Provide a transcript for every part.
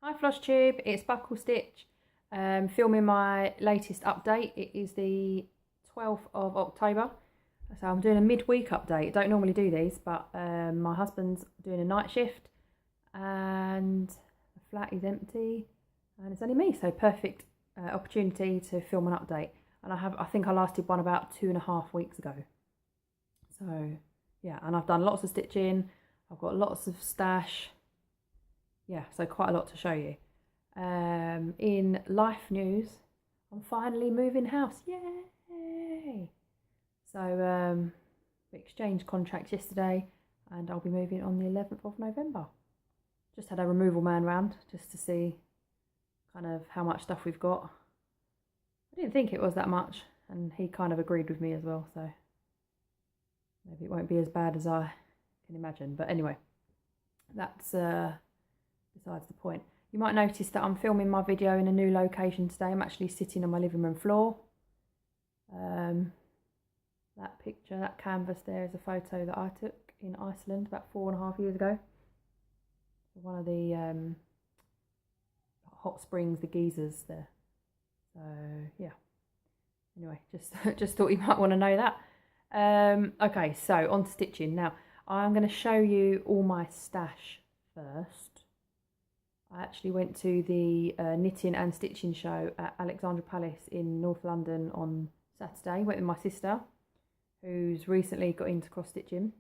Hi Flosstube, it's Buckle Stitch, filming my latest update. It is the 12th of October, so I'm doing a midweek update. I don't normally do these, but my husband's doing a night shift and the flat is empty and it's only me, so perfect opportunity to film an update. And I think I lasted one about 2.5 weeks ago. So yeah, and I've done lots of stitching, I've got lots of stash. Yeah, so quite a lot to show you. In life news, I'm finally moving house. Yay! So we exchanged contracts yesterday and I'll be moving on the 11th of November. Just had a removal man round just to see kind of how much stuff we've got. I didn't think it was that much and he kind of agreed with me as well, so maybe it won't be as bad as I can imagine. But anyway, that's besides the point. You might notice that I'm filming my video in a new location today. I'm actually sitting on my living room floor. That picture, that canvas there is a photo that I took in Iceland about 4.5 years ago. One of the hot springs, the geysers there. So yeah. Anyway, just thought you might want to know that. Okay, so on to stitching. Now, I'm going to show you all my stash first. I actually went to the knitting and stitching show at Alexandra Palace in North London on Saturday. Went with my sister, who's recently got into cross stitching.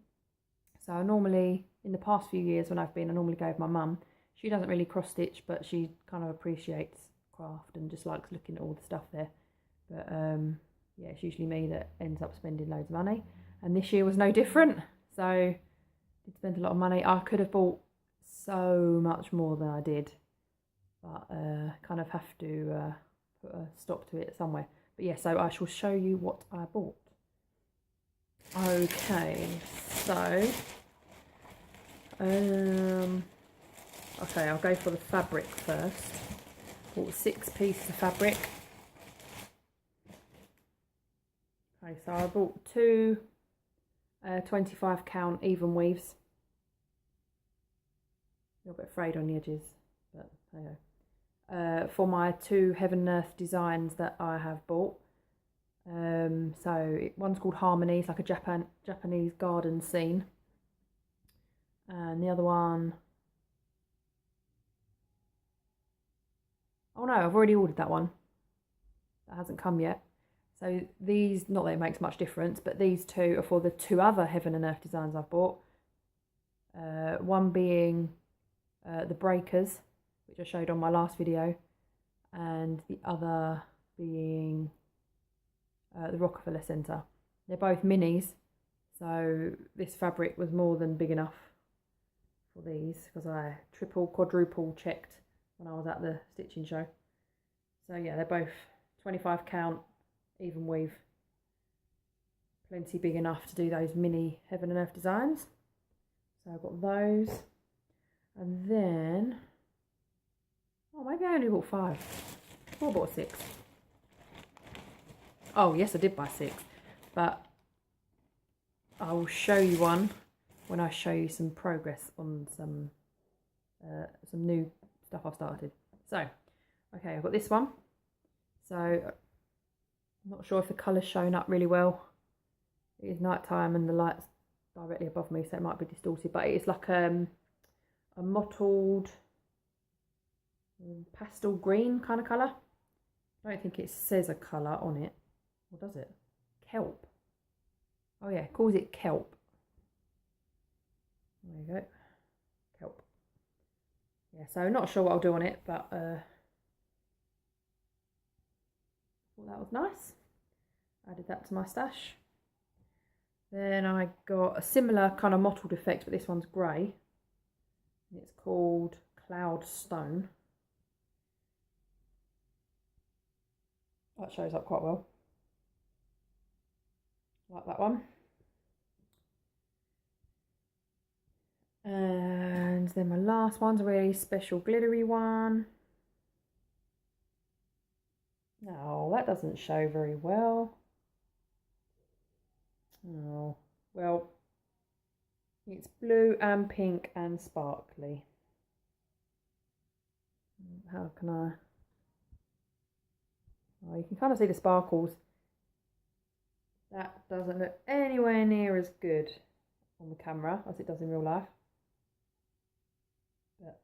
So I normally, in the past few years when I've been, I normally go with my mum. She doesn't really cross stitch, but she kind of appreciates craft and just likes looking at all the stuff there. But yeah, it's usually me that ends up spending loads of money. And this year was no different. So I did spend a lot of money. I could have bought so much more than I did, but kind of have to put a stop to it somewhere. But yeah, so I shall show you what I bought. Okay, so okay, I'll go for the fabric first. Bought 6 pieces of fabric. Okay, so I bought 2 25 count even weaves. A little bit frayed on the edges, but okay. For my 2 Heaven and Earth designs that I have bought. So one's called Harmony, it's like a Japanese garden scene. And the other one, oh no, I've already ordered that one. That hasn't come yet. So these, not that it makes much difference, but these 2 are for the 2 other Heaven and Earth designs I've bought. One being the breakers, which I showed on my last video, and the other being the Rockefeller Centre. They're both minis, so this fabric was more than big enough for these because I triple, quadruple checked when I was at the stitching show. So yeah, they're both 25 count, even weave, plenty big enough to do those mini Heaven and Earth designs. So I've got those. And then, oh, maybe I only bought 5. Or I bought 6. Oh, yes, I did buy 6. But I will show you one when I show you some progress on some new stuff I've started. So, okay, I've got this one. So, I'm not sure if the colour's showing up really well. It is night time and the light's directly above me, so it might be distorted. But it's like a mottled pastel green kind of colour. I don't think it says a colour on it. Or does it? Kelp. Oh yeah, it calls it kelp. There you go. Kelp. Yeah, so not sure what I'll do on it, but thought that was nice. Added that to my stash. Then I got a similar kind of mottled effect, but this one's grey. It's called Cloud Stone. That shows up quite well. Like that one. And then my last one's a really special glittery one. No, that doesn't show very well. Oh, well, it's blue and pink and sparkly. how can I? Oh, you can kind of see the sparkles. That doesn't look anywhere near as good on the camera as it does in real life. But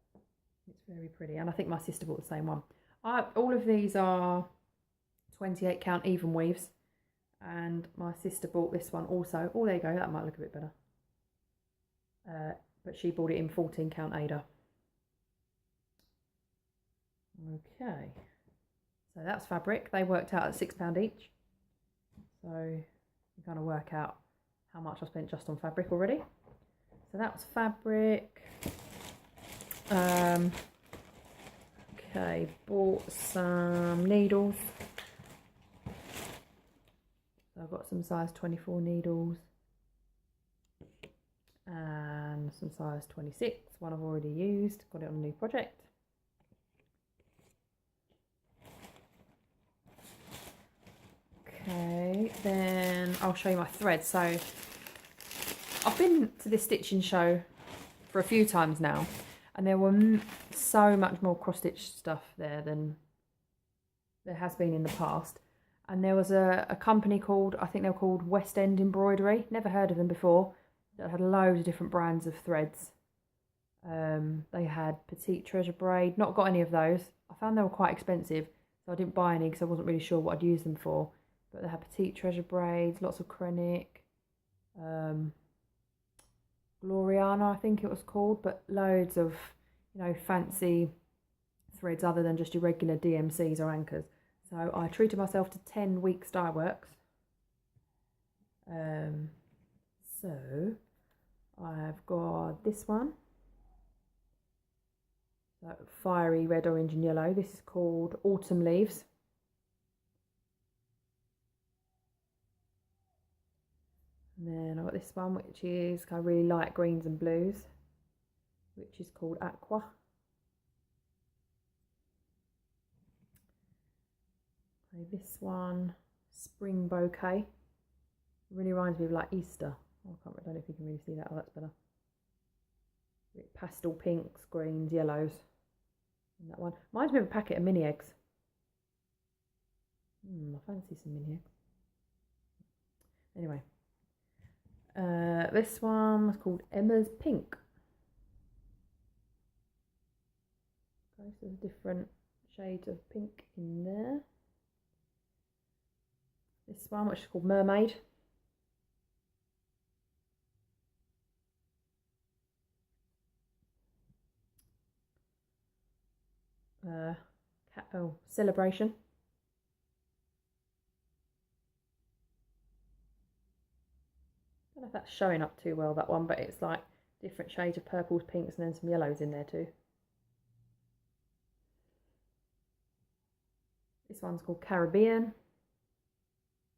it's very pretty. And I think my sister bought the same one. All of these are 28 count even weaves. And my sister bought this one also. Oh, there you go. That might look a bit better. But she bought it in 14 count Ada. Okay. So that's fabric. They worked out at £6 each. So you kind of work out how much I spent just on fabric already. So that was fabric. Okay, bought some needles. So I've got some size 24 needles and some size 26. One I've already used, got it on a new project. Okay, then I'll show you my thread. So I've been to this stitching show for a few times now, and there were so much more cross stitch stuff there than there has been in the past. And there was a company called, I think they were called West End Embroidery. Never heard of them before. That had loads of different brands of threads. They had Petite Treasure Braid. Not got any of those. I found they were quite expensive, so I didn't buy any because I wasn't really sure what I'd use them for. But they had Petite Treasure Braids, lots of Krennic, Gloriana, I think it was called, but loads of, you know, fancy threads other than just your regular DMCs or anchors. So I treated myself to 10 weeks dye works. So I've got this one. So fiery red, orange and yellow. This is called Autumn Leaves. And then I've got this one, which is kind of really light greens and blues, which is called Aqua. Okay, this one, Spring Bouquet. It really reminds me of like Easter. Oh, I don't know if you can really see that. Oh, that's better. Pastel pinks, greens, yellows. And that one reminds me of a packet of mini eggs. I fancy some mini eggs. Anyway. This one was called Emma's Pink. Okay, so there's different shades of pink in there. This one, which is called Mermaid. Celebration. I don't know if that's showing up too well, that one, but it's like different shades of purples, pinks, and then some yellows in there too. This one's called Caribbean.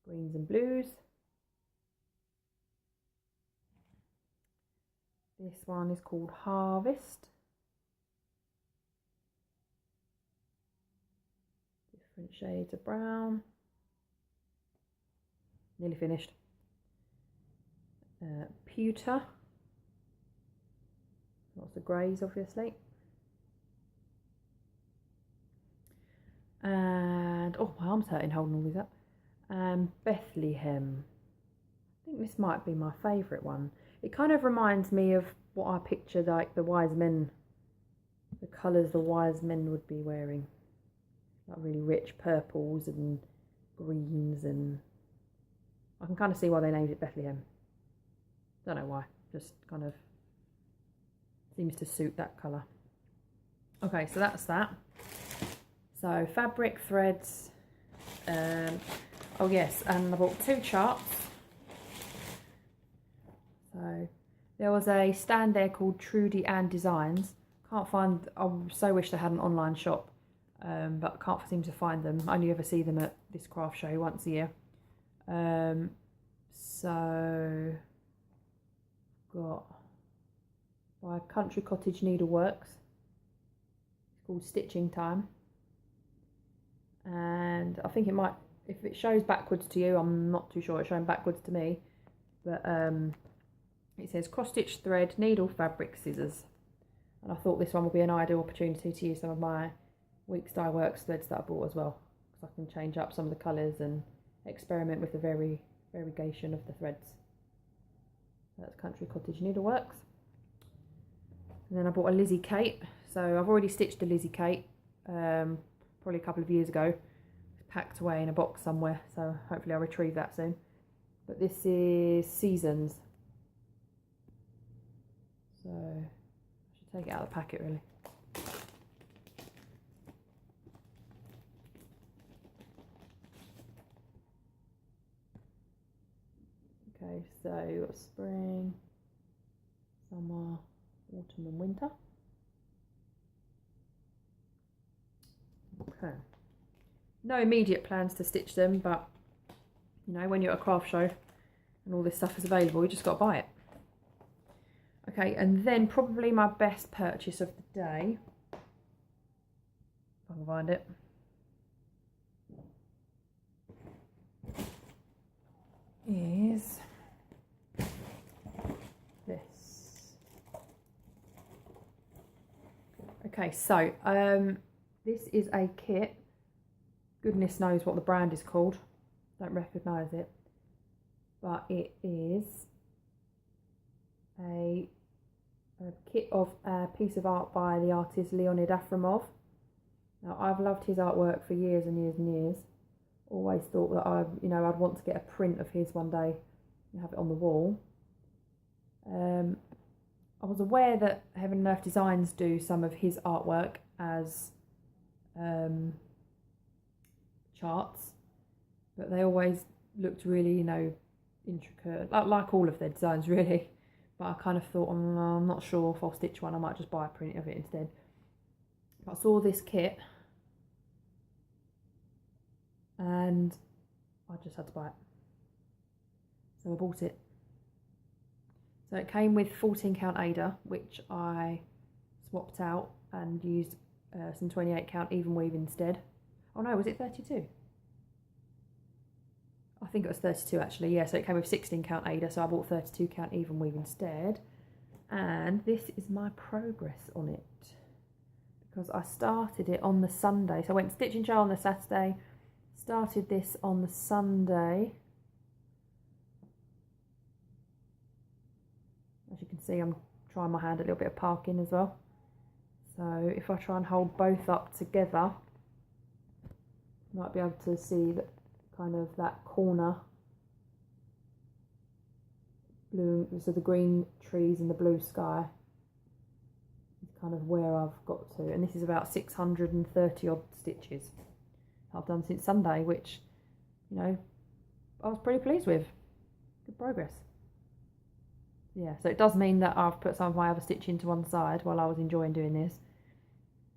Greens and blues. This one is called Harvest. Different shades of brown. Nearly finished. Pewter. Lots of greys, obviously. And, oh, my arm's hurting holding all these up. And Bethlehem. I think this might be my favourite one. It kind of reminds me of what I pictured like the wise men, the colours the wise men would be wearing. Like really rich purples and greens, and I can kind of see why they named it Bethlehem. Don't know why, just kind of seems to suit that colour. Okay, so that's that. So fabric, threads, oh yes, and I bought 2 charts. So there was a stand there called Trudy Ann Designs. Can't find, I so wish they had an online shop, but I can't seem to find them. I only ever see them at this craft show once a year. So got by Country Cottage Needleworks. It's called Stitching Time. And I think it might, if it shows backwards to you, I'm not too sure it's showing backwards to me, but it says cross stitch thread, needle, fabric, scissors. And I thought this one would be an ideal opportunity to use some of my Weeks Dye Works threads that I bought as well, because I can change up some of the colours and experiment with the variegation of the threads. That's Country Cottage Needleworks. And then I bought a Lizzie Kate. So I've already stitched a Lizzie Kate probably a couple of years ago. It's packed away in a box somewhere, so hopefully I'll retrieve that soon. But this is Seasons. So I should take it out of the packet really. Okay, so you've got spring, summer, autumn and winter. Okay. No immediate plans to stitch them, but you know, when you're at a craft show and all this stuff is available, you just got to buy it. Okay, and then probably my best purchase of the day, if I can find it, is this. Okay, so this is a kit. Goodness knows what the brand is called. Don't recognise it, but it is a kit of a piece of art by the artist Leonid Afremov. Now, I've loved his artwork for years and years and years. Always thought that I'd want to get a print of his one day and have it on the wall. I was aware that Heaven and Earth Designs do some of his artwork as charts, but they always looked really, intricate, like all of their designs really. But I kind of thought, I'm not sure if I'll stitch one. I might just buy a print of it instead. But I saw this kit and I just had to buy it, so I bought it. So it came with 14 count Ada, which I swapped out and used some 28 count even weave instead. Oh no, was it 32? I think it was 32 actually, yeah. So it came with 16 count Ada, so I bought 32 count even weave instead. And this is my progress on it, because I started it on the Sunday. So I went stitching jar on the Saturday, started this on the Sunday. As you can see, I'm trying my hand at a little bit of parking as well. So if I try and hold both up together, you might be able to see that kind of that corner blue, so the green trees and the blue sky is kind of where I've got to. And this is about 630 odd stitches I've done since Sunday, which, I was pretty pleased with. Good progress. Yeah, so it does mean that I've put some of my other stitching to one side while I was enjoying doing this,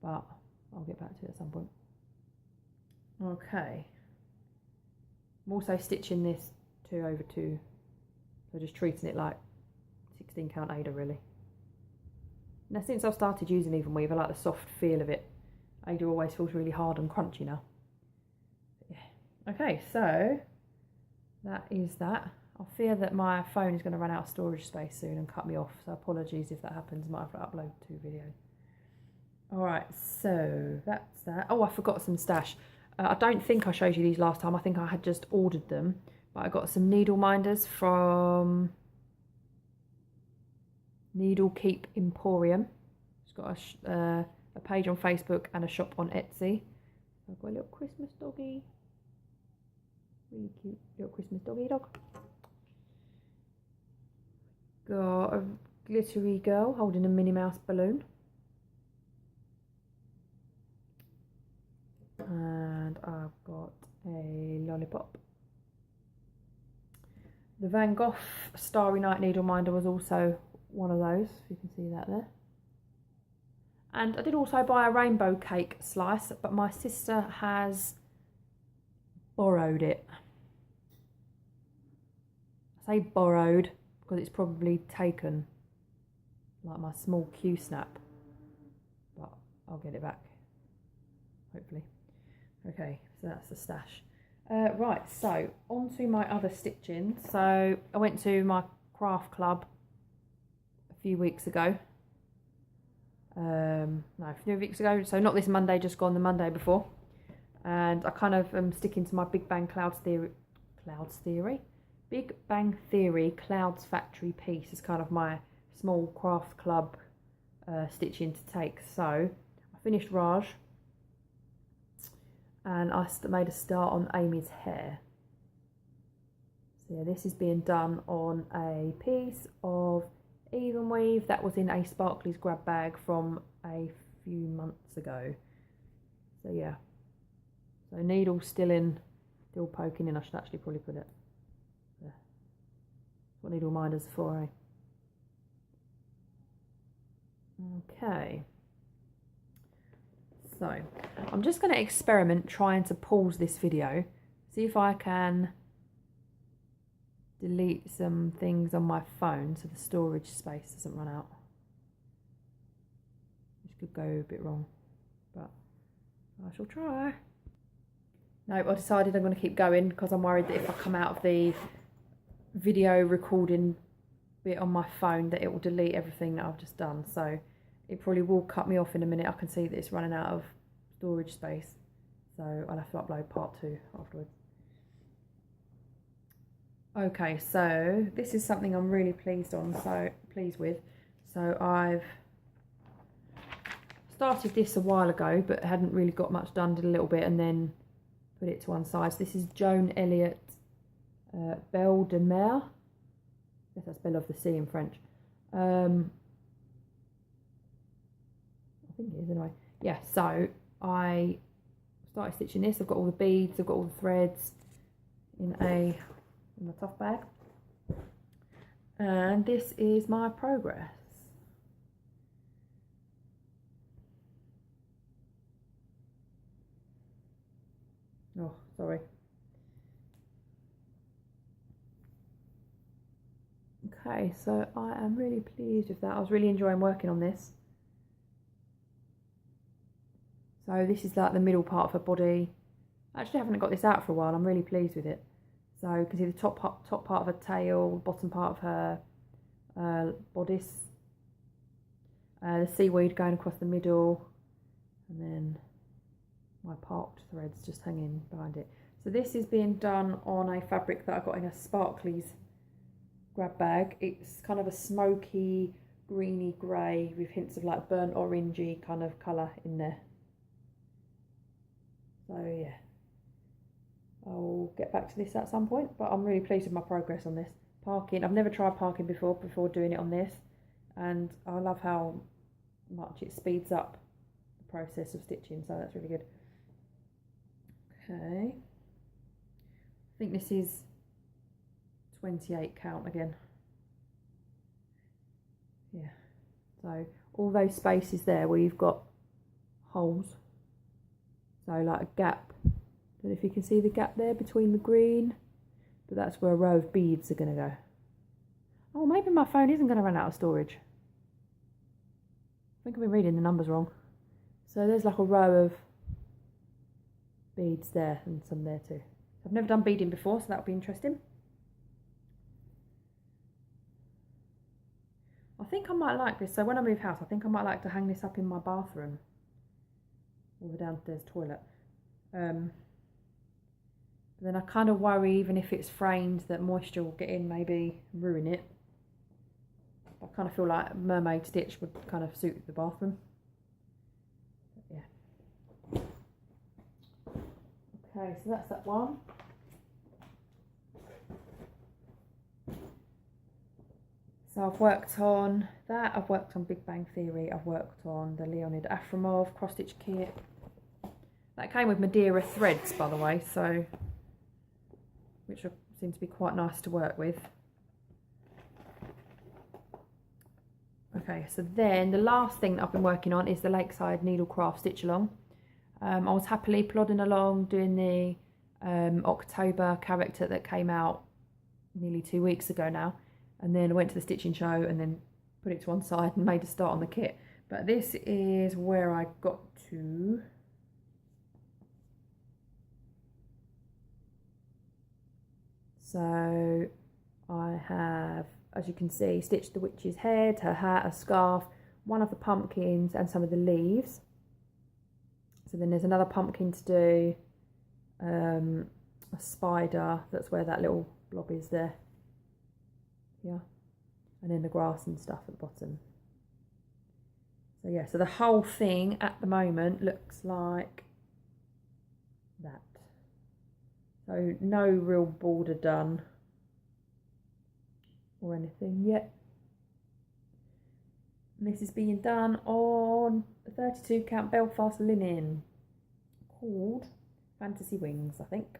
but I'll get back to it at some point. Okay, I'm also stitching this 2 over 2, so just treating it like 16 count Ada really. Now since I've started using even weave, I like the soft feel of it. Ada always feels really hard and crunchy now. But yeah. Okay, so that is that. I fear that my phone is going to run out of storage space soon and cut me off, so apologies if that happens. I might have to upload 2 videos. Alright, so that's that. Oh, I forgot some stash. I don't think I showed you these last time. I think I had just ordered them, but I got some needle minders from Needle Keep Emporium. It's got a page on Facebook and a shop on Etsy. I've got a little Christmas doggy. Really cute little Christmas doggy dog. Got a glittery girl holding a Minnie Mouse balloon. And I've got a lollipop. The Van Gogh Starry Night needle minder was also one of those, if you can see that there. And I did also buy a rainbow cake slice, but my sister has borrowed it. I say borrowed because it's probably taken, like my small Q snap, but I'll get it back, hopefully. Okay, so that's the stash. Right, so on to my other stitching. So I went to my craft club a few weeks ago. no, a few weeks ago. So not this Monday, just gone the Monday before. And I kind of am sticking to my Big Bang Big Bang Theory Clouds Factory piece is kind of my small craft club stitching to take. So I finished Raj and I made a start on Amy's hair. So yeah, this is being done on a piece of even weave that was in a Sparkly's grab bag from a few months ago. So yeah, so needle still poking in. I should actually probably put it there. That's what needle minders are for, eh? Okay, so I'm just going to experiment trying to pause this video, see if I can delete some things on my phone so the storage space doesn't run out. This could go a bit wrong, but I shall try. No, I decided I'm going to keep going because I'm worried that if I come out of the video recording bit on my phone that it will delete everything that I've just done. So it probably will cut me off in a minute. I can see that it's running out of storage space. So I'll have to upload part 2 afterwards. Okay, so this is something I'm really pleased with. So I've started this a while ago, but hadn't really got much done, did a little bit and then put it to one side. So this is Joan Elliott Belle de Mer. I guess that's Belle of the Sea in French. I think it is anyway. Yeah, so I started stitching this. I've got all the beads, I've got all the threads in the tough bag, and this is my progress. Oh, sorry. Okay, so I am really pleased with that. I was really enjoying working on this. So this is like the middle part of her body. I actually haven't got this out for a while. I'm really pleased with it. So you can see the top part of her tail, bottom part of her bodice, the seaweed going across the middle, and then my parked threads just hanging behind it. So this is being done on a fabric that I got in a Sparkly's grab bag. It's kind of a smoky, greeny grey with hints of like burnt orangey kind of colour in there. So yeah, I'll get back to this at some point, but I'm really pleased with my progress on this. Parking, I've never tried parking before doing it on this, and I love how much it speeds up the process of stitching, so that's really good. Okay, I think this is 28 count again. Yeah, so all those spaces there where you've got holes, so like a gap. Don't know if you can see the gap there between the green, but that's where a row of beads are going to go. Oh, maybe my phone isn't going to run out of storage. I think I've been reading the numbers wrong. So there's like a row of beads there and some there too. I've never done beading before, so that'll be interesting. I think I might like this. So when I move house, I think I might like to hang this up in my bathroom or the downstairs toilet. But then I kind of worry, even if it's framed, that moisture will get in, maybe ruin it. I kind of feel like mermaid stitch would kind of suit the bathroom. But yeah. Okay, so that's that one. So I've worked on that, I've worked on Big Bang Theory, I've worked on the Leonid Afromov cross stitch kit. That came with Madeira threads, by the way, so which seem to be quite nice to work with. Okay, so then the last thing that I've been working on is the Lakeside Needlecraft Stitch Along. I was happily plodding along doing the October character that came out nearly 2 weeks ago now, and then I went to the stitching show and then put it to one side and made a start on the kit. But this is where I got to. So I have, as you can see, stitched the witch's head, her hat, a scarf, one of the pumpkins and some of the leaves. So then there's another pumpkin to do, a spider, that's where that little blob is there. Yeah. And then the grass and stuff at the bottom. So yeah, so the whole thing at the moment looks like that. So no real border done or anything yet. And this is being done on a 32 count Belfast linen called Fantasy Wings, I think.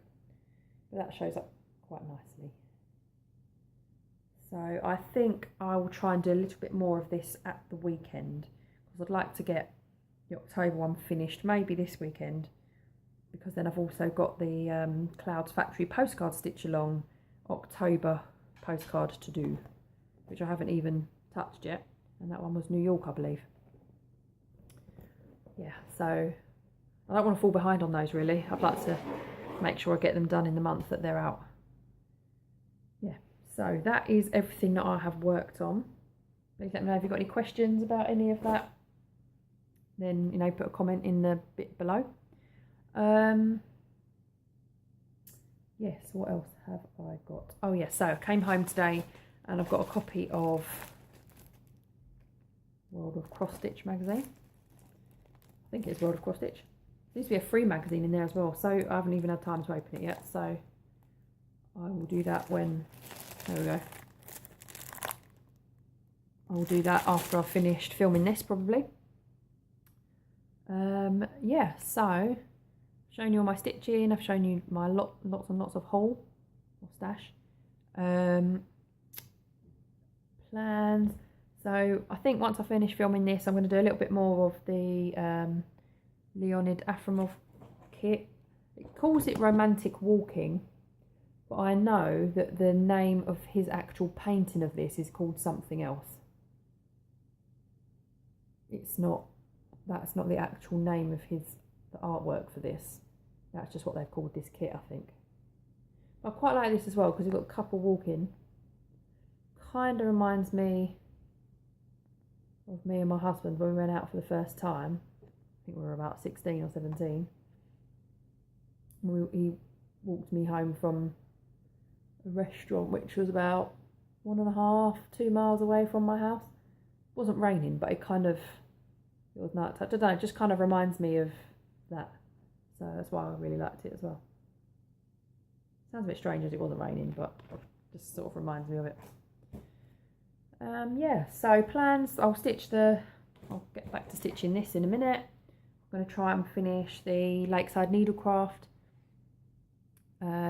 But that shows up quite nicely. So I think I will try and do a little bit more of this at the weekend, because I'd like to get the October one finished maybe this weekend, because then I've also got the Clouds Factory postcard stitch along October postcard to do, which I haven't even touched yet, and that one was New York, I believe. Yeah, so I don't want to fall behind on those really. I'd like to make sure I get them done in the month that they're out. Yeah, so that is everything that I have worked on. Please let me know if you've got any questions about any of that. Then, you know, put a comment in the bit below. Yes, what else have I got? Oh yeah, so I came home today and I've got a copy of World of Cross Stitch magazine. I think it's World of Cross Stitch. There used to be a free magazine in there as well, so I haven't even had time to open it yet, so I will do that when, there we go. I will do that after I've finished filming this probably. Yeah, so I've shown you all my stitching, I've shown you my lots and lots of haul or stash. Plans. So I think once I finish filming this, I'm going to do a little bit more of the Leonid Afremov kit. It calls it Romantic Walking, but I know that the name of his actual painting of this is called something else. It's not, that's not the actual name of the artwork for this. That's just what they've called this kit, I think. I quite like this as well because you've got a couple walking. Kind of reminds me of me and my husband when we went out for the first time. I think we were about 16 or 17. He walked me home from a restaurant which was about 1.5, 2 miles away from my house. It wasn't raining, but it was night. I don't know, it just kind of reminds me of that. So that's why I really liked it as well. Sounds a bit strange as it wasn't raining, but it just sort of reminds me of it. Yeah, so plans, I'll get back to stitching this in a minute. I'm going to try and finish the Lakeside Needlecraft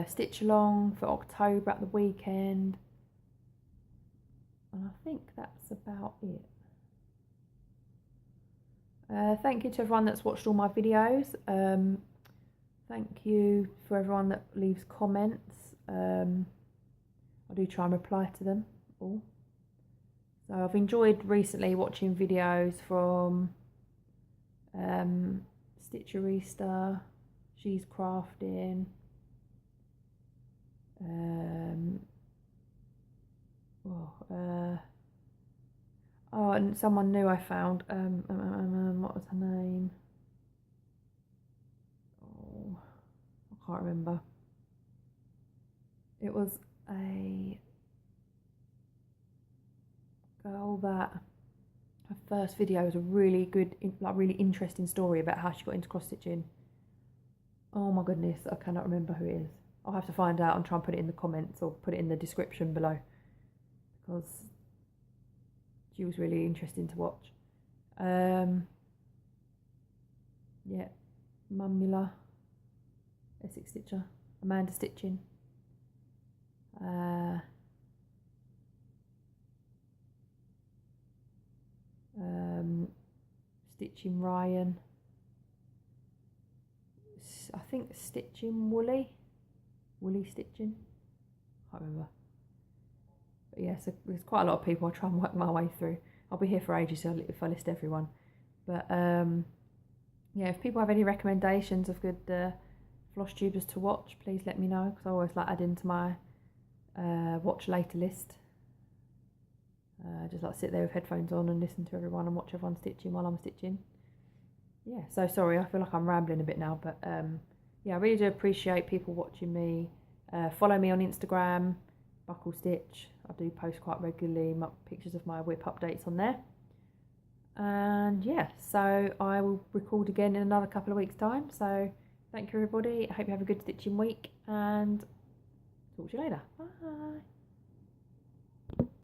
stitch along for October at the weekend. And I think that's about it. Thank you to everyone that's watched all my videos. Thank you for everyone that leaves comments. I do try and reply to them all. So I've enjoyed recently watching videos from Stitcherista, She's Crafting, oh, and someone new I found, what was her name? Oh, I can't remember. It was a girl that her first video was a really good, like really interesting story about how she got into cross stitching. Oh my goodness, I cannot remember who it is. I'll have to find out and try and put it in the comments or put it in the description below, because she was really interesting to watch. Yeah, Mumula, Essex Stitcher, Amanda Stitching. Stitching Ryan. I think Stitching Woolly Stitching. Can't remember. But yeah, so there's quite a lot of people I try and work my way through. I'll be here for ages if I list everyone. But yeah, if people have any recommendations of good Flosstubers to watch, please let me know, because I always like adding to my watch later list. Just like sit there with headphones on and listen to everyone and watch everyone stitching while I'm stitching. Yeah, so sorry, I feel like I'm rambling a bit now, but yeah, I really do appreciate people watching me. Follow me on Instagram, Buckle Stitch. I do post quite regularly pictures of my whip updates on there. And yeah, so I will record again in another couple of weeks' time. So thank you, everybody. I hope you have a good stitching week, and talk to you later. Bye.